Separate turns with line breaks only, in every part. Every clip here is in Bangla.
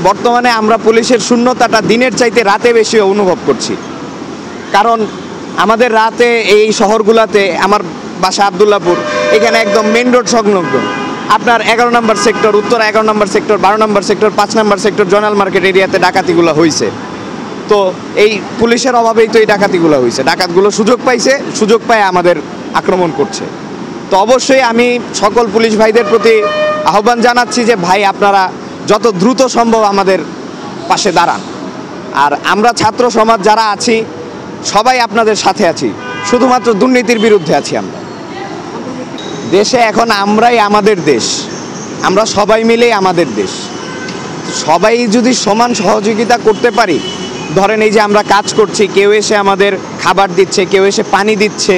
বর্তমানে আমরা পুলিশের শূন্যতাটা দিনের চাইতে রাতে বেশি অনুভব করছি। কারণ আমাদের রাতে এই শহরগুলোতে, আমার বাসা আব্দুল্লাহপুর, এখানে একদম মেন রোড সংলগ্ন আপনার 11 নম্বর সেক্টর, উত্তর 11 নম্বর সেক্টর, 12 নম্বর সেক্টর, 5 নম্বর সেক্টর, জোনাল মার্কেট এরিয়াতে ডাকাতিগুলো হয়েছে। তো এই পুলিশের অভাবেই তো এই ডাকাতিগুলো হয়েছে। ডাকাতগুলো সুযোগ পাইছে, সুযোগ পায় আমাদের আক্রমণ করছে। তো অবশ্যই আমি সকল পুলিশ ভাইদের প্রতি আহ্বান জানাচ্ছি যে ভাই, আপনারা যত দ্রুত সম্ভব আমাদের পাশে দাঁড়ান। আর আমরা ছাত্র সমাজ যারা আছি সবাই আপনাদের সাথে আছি, শুধুমাত্র দুর্নীতির বিরুদ্ধে আছি। আমরা দেশে এখন আমরাই আমাদের দেশ, আমরা সবাই মিলেই আমাদের দেশ। সবাই যদি সমান সহযোগিতা করতে পারি, ধরেন এই যে আমরা কাজ করছি, কেউ এসে আমাদের খাবার দিচ্ছে, কেউ এসে পানি দিচ্ছে,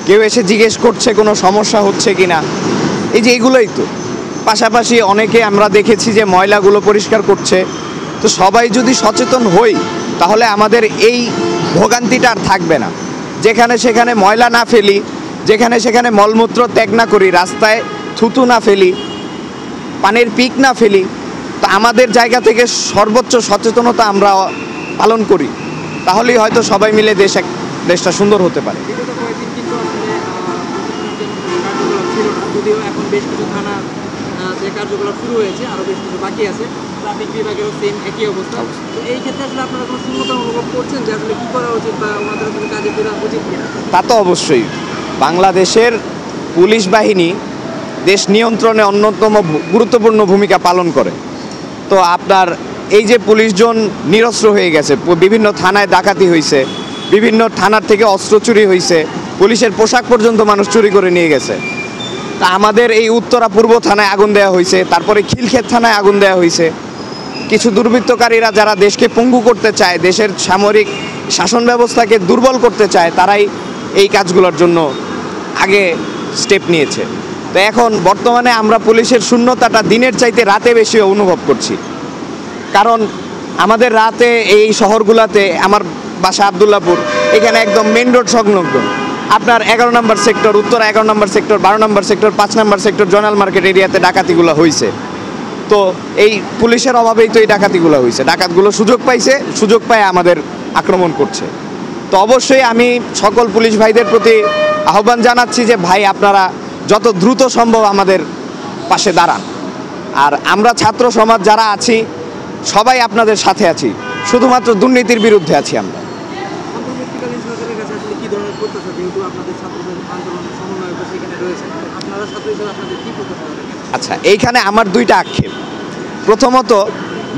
কেউ এসে জিজ্ঞেস করছে কোনো সমস্যা হচ্ছে কিনা, এই যে এগুলোই তো। পাশাপাশি অনেকে আমরা দেখেছি যে ময়লাগুলো পরিষ্কার করছে। তো সবাই যদি সচেতন হই তাহলে আমাদের এই ভোগান্তিটা আর থাকবে না। যেখানে সেখানে ময়লা না ফেলি, যেখানে সেখানে মলমূত্র ত্যাগ না করি, রাস্তায় থুতু না ফেলি, পানির পিক না ফেলি, তো আমাদের জায়গা থেকে সর্বোচ্চ সচেতনতা আমরা পালন করি, তাহলেই হয়তো সবাই মিলে দেশটা সুন্দর হতে পারে।
যে কার্যকলাপ শুরু হয়েছে, আরও বেশ কিছু বাকি আছে। ট্রাফিক বিভাগেরও সেম একই অবস্থা। তো এই ক্ষেত্রে আসলে আপনারা কোনো শূন্যতা অনুভব করছেন যে আসলে কী করা উচিত বা ওনাদের আসলে কাজে ফেরা উচিত কিনা?
তা তো অবশ্যই। বাংলাদেশের পুলিশ বাহিনী দেশ নিয়ন্ত্রণে অন্যতম গুরুত্বপূর্ণ ভূমিকা পালন করে। তো আপনার এই যে পুলিশজন নিরস্ত্র হয়ে গেছে, বিভিন্ন থানায় ডাকাতি হয়েছে, বিভিন্ন থানার থেকে অস্ত্র চুরি হয়েছে, পুলিশের পোশাক পর্যন্ত মানুষ চুরি করে নিয়ে গেছে। তা আমাদের এই উত্তরা পূর্ব থানায় আগুন দেওয়া হয়েছে, তারপরে খিলক্ষেত থানায় আগুন দেওয়া হয়েছে। কিছু দুর্বৃত্তকারীরা যারা দেশকে পঙ্গু করতে চায়, দেশের সামরিক শাসন ব্যবস্থাকে দুর্বল করতে চায়, তারাই এই কাজগুলোর জন্য আগে স্টেপ নিয়েছে। তো এখন বর্তমানে আমরা পুলিশের শূন্যতাটা দিনের চাইতে রাতে বেশি অনুভব করছি। কারণ আমাদের রাতে এই শহরগুলোতে, আমার বাসা আব্দুল্লাহপুর, এখানে একদম মেন রোড সংলগ্ন আপনার 11 নম্বর সেক্টর, উত্তর 11 নম্বর সেক্টর, 12 নম্বর সেক্টর, 5 নম্বর সেক্টর, জোনাল মার্কেট এরিয়াতে ডাকাতিগুলো হয়েছে। তো এই পুলিশের অভাবেই তো এই ডাকাতিগুলো হয়েছে। ডাকাতগুলো সুযোগ পাইছে, সুযোগ পায় আমাদের আক্রমণ করছে। তো অবশ্যই আমি সকল পুলিশ ভাইদের প্রতি আহ্বান জানাচ্ছি যে ভাই, আপনারা যত দ্রুত সম্ভব আমাদের পাশে দাঁড়ান। আর আমরা ছাত্র সমাজ যারা আছি সবাই আপনাদের সাথে আছি, শুধুমাত্র দুর্নীতির বিরুদ্ধে আছি। আমরা আচ্ছা, এইখানে আমার দুইটা আক্ষেপ। প্রথমত,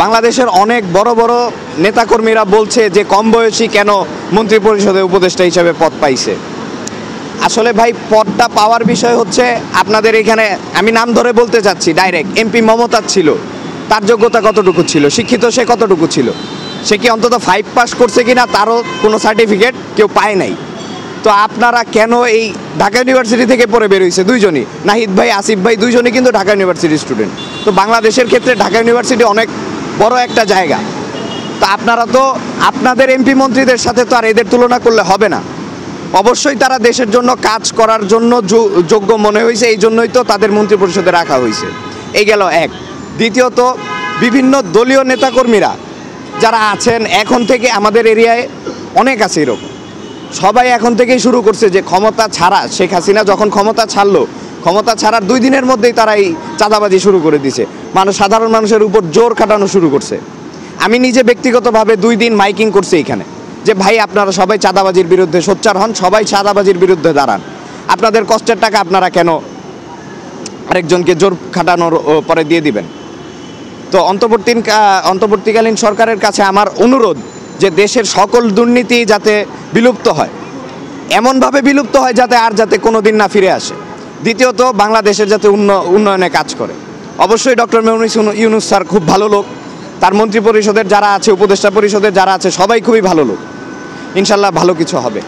বাংলাদেশের অনেক বড় বড় নেতাকর্মীরা বলছে যে কম বয়সী কেন মন্ত্রী পরিষদে উপদেষ্টা হিসেবে পদ পাইছে। আসলে ভাই, পদটা পাওয়ার বিষয় হচ্ছে আপনাদের এখানে, আমি নাম ধরে বলতে চাচ্ছি ডাইরেক্ট, এমপি মমতাজ ছিল। তার যোগ্যতা কতটুকু ছিল, শিক্ষিত সে কতটুকু ছিল, সে কি অন্তত 5 পাস করছে কিনা তারও কোনো সার্টিফিকেট কেউ পায় নাই। তো আপনারা কেন এই ঢাকা ইউনিভার্সিটি থেকে পড়ে বেরোইছে দুইজনই, নাহিদ ভাই, আসিফ ভাই, দুইজনই কিন্তু ঢাকা ইউনিভার্সিটির স্টুডেন্ট। তো বাংলাদেশের ক্ষেত্রে ঢাকা ইউনিভার্সিটি অনেক বড় একটা জায়গা। তো আপনারা তো আপনাদের এমপি মন্ত্রীদের সাথে তো আর এদের তুলনা করলে হবে না। অবশ্যই তারা দেশের জন্য কাজ করার জন্য যোগ্য মনে হয়েছে, এই জন্যই তো তাদের মন্ত্রী পরিষদে রাখা হয়েছে। এই গেল এক। দ্বিতীয়ত, বিভিন্ন দলীয় নেতাকর্মীরা যারা আছেন এখন থেকে, আমাদের এরিয়ায় অনেক আছে এরকম, সবাই এখন থেকেই শুরু করছে যে ক্ষমতা ছাড়া, শেখ হাসিনা যখন ক্ষমতা ছাড়লো, ক্ষমতা ছাড়ার 2 দিনের মধ্যেই তারা এই চাঁদাবাজি শুরু করে দিছে, সাধারণ মানুষের উপর জোর খাটানো শুরু করছে। আমি নিজে ব্যক্তিগতভাবে 2 দিন মাইকিং করছি এখানে যে ভাই, আপনারা সবাই চাঁদাবাজির বিরুদ্ধে সোচ্চার হন, সবাই চাঁদাবাজির বিরুদ্ধে দাঁড়ান। আপনাদের কষ্টের টাকা আপনারা কেন আরেকজনকে জোর খাটানোর পরে দিয়ে দিবেন? তো অন্তর্বর্তীকালীন সরকারের কাছে আমার অনুরোধ যে দেশের সকল দুর্নীতি যাতে বিলুপ্ত হয়, এমনভাবে বিলুপ্ত হয় যাতে কোনো দিন না ফিরে আসে। দ্বিতীয়ত, বাংলাদেশের যাতে উন্নয়নে কাজ করে। অবশ্যই ডক্টর মেহমুদ ইউনূস স্যার খুব ভালো লোক, তার মন্ত্রী পরিষদের যারা আছে, উপদেষ্টা পরিষদের যারা আছে, সবাই খুবই ভালো লোক। ইনশাল্লাহ ভালো কিছু হবে।